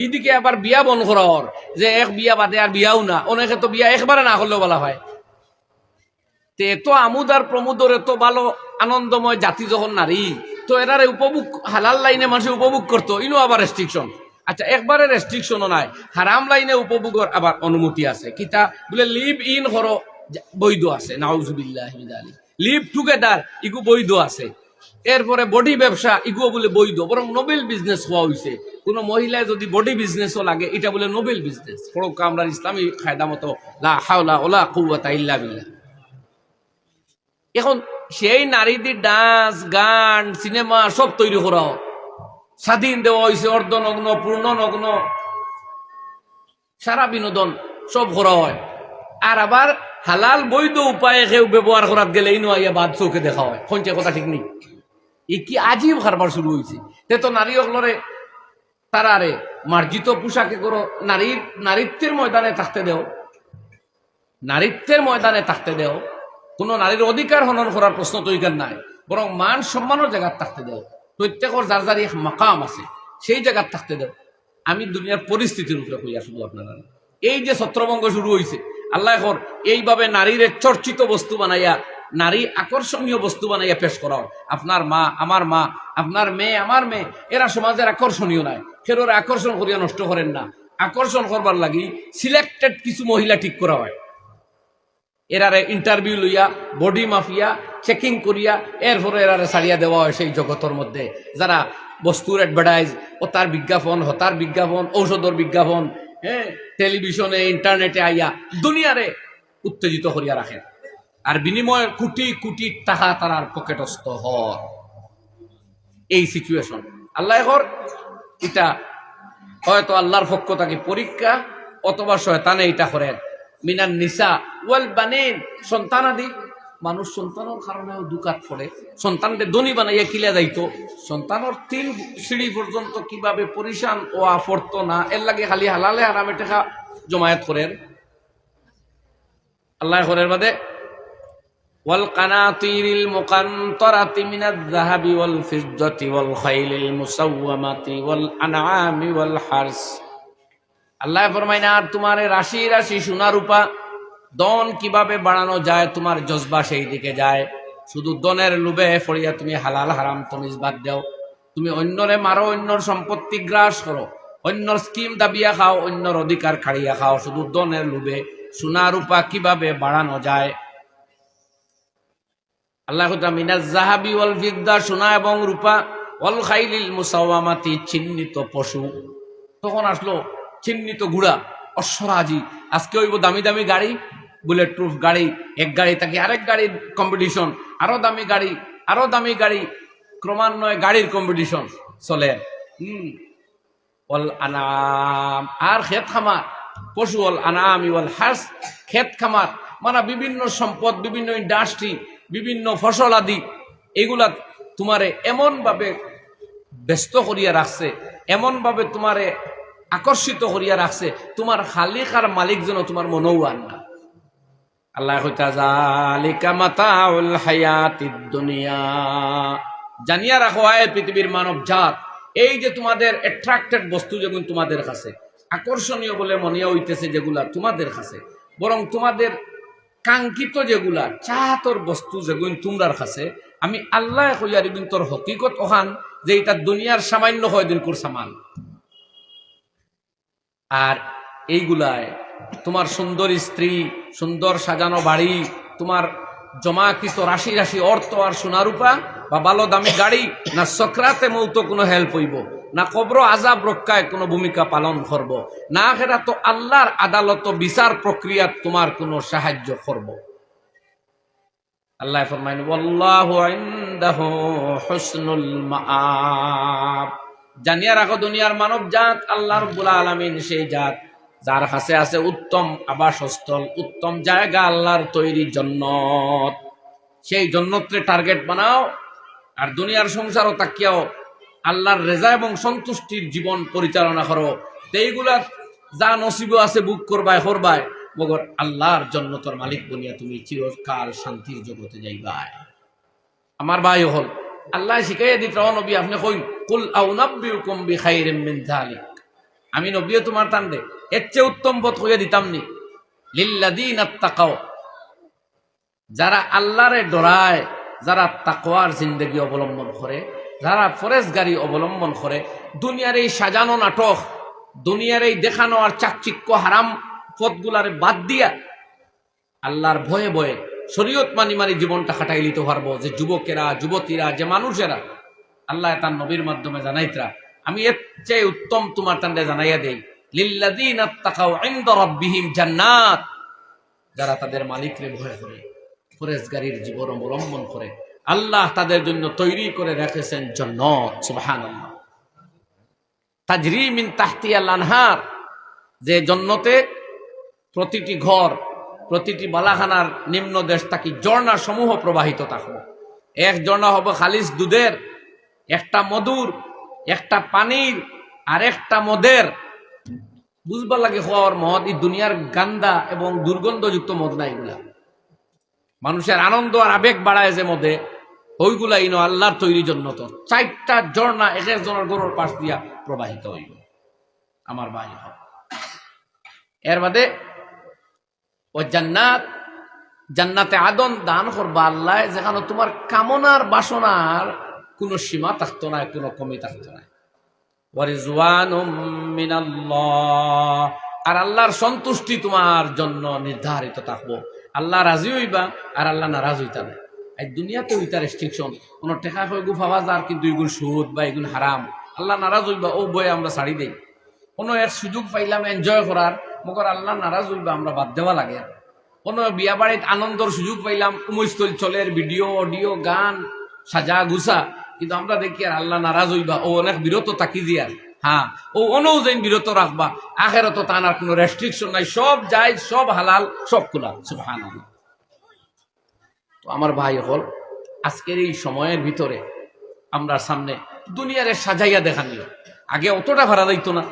এদিকে আবার বিয়া বন করার যে এক বিয়া বাদে আর বিয়াও না, অনেকে তো বিয়া একবারে না করলেও বলা হয়। তে এত আমোদ আর প্রমোদর এত ভালো আনন্দময় জাতি যখন নারী, তো এরারে উপভোগ হালাল লাইনে মানুষ উপভোগ করতো, ইনো আবার রেস্ট্রিকশন। আচ্ছা, একবারে রেস্ট্রিকশনও নাই, হারাম লাইনে উপভোগের আবার অনুমতি আছে। কিতা বলে লিভ ইন করো বৈধ আছে, নাউজুবিল্লাহ মিন যালিক। লিভ টুগেদার ইগু বৈধ আছে। এরপরে বডি ব্যবসা ইগুও বলে বৈধ, বরং নোবেল বিজনেস হওয়া হয়েছে। কোন মহিলায় যদি বডি বিজনেসও লাগে, এটা বলে নোবেল বিজনেস। আমরা ইসলামী কায়দা মতো লা হাওলা ওয়ালা কুওয়াতা ইল্লা বিল্লাহ। এখন সেই নারীদের ডান্স, গান, সিনেমা সব তৈরি করা, স্বাধীন দেওয়া হয়েছে, অর্ধনগ্ন, পূর্ণনগ্ন, সারা বিনোদন সব করা হয়। আর আবার হালাল বৈধ উপায়ে কেউ ব্যবহার করার গেলে ইনো আইয়া বাদ চোখে দেখা হয়। কোনটা কথা ঠিক নেই, এ কি আজীব কারবার শুরু হয়েছে। তে তো নারী অগলরে তারারে মার্জিত পোশাকে করো, নারীত্বের ময়দানে থাকতে দেও, নারীত্বের ময়দানে থাকতে দেও। কোন নারীর অধিকার হনন করার প্রশ্ন তো এখানে নাই, বরং মান সম্মানের জায়গায় থাকতে দেও। প্রত্যেকের যার যার এক মাকাম আছে, সেই জায়গায় থাকতে দেও। আমি দুনিয়ার পরিস্থিতির উপরে কইয়া শুধু আপনারা, এই যে ছত্রভঙ্গ শুরু হয়েছে, আল্লাহ এইভাবে নারীর চর্চিত বস্তু বানাইয়া, নারী আকর্ষণীয় বস্তু বানাইয়া পেশ করা। আপনার মা, আমার মা, আপনার মেয়ে, আমার মেয়ে, এরা সমাজের আকর্ষণীয় নয়। ফের আকর্ষণ করিয়া নষ্ট করেন না। আকর্ষণ করবার লাগি সিলেক্টেড কিছু মহিলা ঠিক করা হয়, এরারে ইন্টারভিউ লইয়া, বডি মাফিয়া, চেকিং করিয়া এরপরে এরারে ছাড়িয়া দেওয়া হয় সেই জগতের মধ্যে, যারা বস্তুর অ্যাডভার্টাইজ, ও তার বিজ্ঞাপন, হতার বিজ্ঞাপন, ঔষধের বিজ্ঞাপন, হ্যাঁ, টেলিভিশনে, ইন্টারনেটে আইয়া দুনিয়ারে উত্তেজিত করিয়া রাখেন। আর বিনিময়ে কোটি কোটি টাকা তারার পকেটস্থ হয়। এই সিচুয়েশন আল্লাহ এটা হয়তো আল্লাহর পক্ষ থেকে পরীক্ষা, অথবা শয়তানে এটা করেন। মিনান নিসা ওয়াল বানিন, সন্তানাদি। মানুষ সন্তানের কারণেও দুকাত পড়ে। সন্তানকে ধনী বানাইয়া কিলা যাইতো, সন্তানের 3 সিঁড়ি পর্যন্ত কিভাবে পরিশান ও আফরত না, এর লাগে খালি হালালে হারামে টাকা জমায়েত করেন। আল্লাহ করের বাদে ওয়াল কানাতিরিল মুকানতারাতি মিনাজ যাহাবি ওয়াল ফিদ্দাতি ওয়াল খাইলিল মুসাওয়ামাতি ওয়াল আনআমি ওয়াল হারস। আল্লাহ ফরমায় না, আর তোমার রাশি রাশি সোনা রূপা দন কিভাবে বাড়ানো যায়, তোমার জজবা সেই দিকে যায়। শুধু দনের লোভে ফড়িয়া তুমি হালাল হারাম তমিজ বাদ দাও। তুমি অন্যরে মারো, অন্যর সম্পত্তি গ্রাস করো, অন্যর স্কিম দাবিয়া খাও, অন্যর অধিকার খাড়িয়া খাও, শুধু দনের লোভে সোনা রূপা কিভাবে বাড়ানো যায়। আল্লাহ মিনাজ যাহাবি ওয়াল ফিদ্দা, সোনা এবং রূপা, ওয়াল খাইলিল মুসাওয়ামাতি, চিহ্নিত পশু। তখন আসলো চিহ্নিত ঘোড়া, অশ্বরাজি। আজকে হইব দামি দামি গাড়ি, বুলেট প্রুফ গাড়ি, এক গাড়ি থাকি আরেক গাড়ির কম্পিটিশন, আরো দামি গাড়ি, আরো দামি গাড়ি, ক্রমান্বয়ে গাড়ির কম্পিটিশন চলে। ওয়াল আনাম, আর খেত খামার, পশু। ওয়াল আনাম ওয়াল হারস, খেত খামার মানে বিভিন্ন সম্পদ, বিভিন্ন ইন্ডাস্ট্রি, বিভিন্ন ফসল আদি, এগুলা তোমারে এমন ভাবে ব্যস্ত করিয়া রাখছে, এমন ভাবে তোমারে আকর্ষিত করিয়া রাখছে, তোমার খালিক আর মালিক যেন তোমার মনেও আন না। আল্লাহ কইতা যালিকা মাতাউল হায়াতিদ দুনিয়া, জানিয়া রাখো আয় পৃথিবীর মানব জাত, এই যে তোমাদের অ্যাট্রাক্টেড বস্তু যেগুলো তোমাদের কাছে আকর্ষণীয় বলে মনে হইতেছে, যেগুলা তোমাদের কাছে, বরং তোমাদের কাঙ্ক্ষিত যেগুলা চাহাতর বস্তু যেগুলো তোমরার কাছে, আমি আল্লাহ কইয়া দিন তোর হকিকত ওখান যে এটা দুনিয়ার সামান্য হয় দিনকুর সামান। আর এইগুলায় তোমার সুন্দর স্ত্রী, সুন্দর সাজানো বাড়ি, তোমার জমাকৃত রাশি রাশি অর্থ আর সোনারূপা বা ভালো দামি গাড়ি, না সকরাতে মৌত কোনো হেল্প হইব, না কবর আজাব রক্ষায় কোনো ভূমিকা পালন করব, না সেটা তো আল্লাহর আদালত বিচার প্রক্রিয়া তোমার কোনো সাহায্য করব। আল্লাহ ফরমাইন ওয়াল্লাহু ইনদাহু হুসনুল মাআব, জানিয়া রাখো দুনিয়ার মানব জাত, আল্লাহ রাব্বুল আলামিন সেই জাত যার কাছে আছে উত্তম আবাসস্থল, উত্তম জায়গা, আল্লাহর তৈরি জান্নাত। সেই জান্নাতকে টার্গেট বানাও, আর দুনিয়ার সংসারও তাকিয়াও আল্লাহর রেজা এবং সন্তুষ্টির জীবন পরিচালনা করো। এইগুলা যা নসিব আছে বুক করবায় করবায়, মগর আল্লাহর জান্নাতের মালিক বনিয়া তুমি চিরকাল শান্তির জগতে যাইবাই। আমার ভাই হল আল্লাহ শিখাইয়া দিত, নবী আপনি কইন কুল আউনাব্বিউকুম বিখাইরিম মিন যালিক, আমি নবীও তোমার টান দে এর চেয়ে উত্তম পথ হইয়া দিতাম নি। লিল্লাযীনা তাকাও, যারা আল্লাহরে ডরায়, যারা তাকওয়ার জিন্দেগি অবলম্বন করে, যারা ফরেজগারি অবলম্বন করে, দুনিয়ার এই সাজানো নাটক, দুনিয়ার এই দেখানো আর চাকচিক্য হারাম পথগুলারে বাদ দিয়া আল্লাহর ভয়ে ভয়ে শরীয়ত মানি মানি জীবনটা কাটাই লিতে পারবো। যে যুবকেরা, যুবতীরা, যে মানুষেরা আল্লাহ তার নবীর মাধ্যমে জানাইতরা, আমি এর চেয়ে উত্তম তোমার তান্ডে জানাইয়া দেই। লিল্লাযীনা তাকাও ইনদা রাব্বিহিম জান্নাত, যারা তাদের মালিকরে ভয় করে, ফরেজগারির জীবন অবলম্বন করে, আল্লাহ তাদের জন্য তৈরি করে রেখেছেন জান্নাত। সুবহানাল্লাহ। তাজরি মিন তাহতিহাল আনহার, যে জান্নাতে প্রতিটি ঘর, প্রতিটি বালাখানার নিম্ন দেশ থাকি ঝর্ণা সমূহ প্রবাহিত থাকবো। এক ঝর্ণা হবে খালিস দুধের, একটা মধুর, একটা পানির, আর একটা মদের। বুঝবার লাগে হওয়ার মদ, এই দুনিয়ার গান্দা এবং দুর্গন্ধযুক্ত মদ না এগুলা। মানুষের আনন্দ আর আবেগ বাড়ায় যে মদে, ওইগুলা ইনো আল্লাহর তৈরি জন্য তো 4টা ঝর্ণা এক একজনের গরুর পাশ দিয়া প্রবাহিত হইল। আমার ভাই, এর বাদে ও জান্নাত, জান্নাতে আদন দান করবা আল্লাহ, যেখানে তোমার কামনার বাসনার কোনো সীমা থাকতো না, কোনো কমি থাকতো না। ওয়ারিজওয়ানুম মিনাল্লাহ, আর আল্লাহর সন্তুষ্টি তোমার জন্য নির্ধারিত থাকবো। আল্লাহ রাজি হইবা আর আল্লাহ নারাজ হইতা না। এই দুনিয়াতে হইতা রেস্ট্রিকশন, কোনো টেকা হয়ে গু পাওয়া যার, কিন্তু এগুলো সুদ বা এগুলো হারাম, আল্লাহ নারাজ হইবা ও বয়ে আমরা ছাড়ি দেই। কোনো এক সুযোগ পাইলাম এনজয় করার, মগর আল্লাহ নারাজ হইবা আমরা বাদ দেওয়া লাগে। কোনো বিয়া বাড়িতে আনন্দর সুযোগ পাইলাম, উমৈস্তল চলের ভিডিও, অডিও, গান, সাজা গুছা, কিন্তু আমরা দেখি আর আল্লাহ নারাজ হইবা ও অনেক বিরত থাকি দিয়ার। হ্যাঁ, ও অনও যেন বিরত রাখবা, আখেরত তানার কোনো রেস্ট্রিকশন নাই, সব জায়েজ, সব হালাল, সব খোলা। সুবহানাল্লাহ। তো আমার ভাই হল, আজকের এই সময়ের ভিতরে আমরা সামনে দুনিয়ারে সাজাইয়া দেখানিও, আগে অতটা ভাড়া দিত না।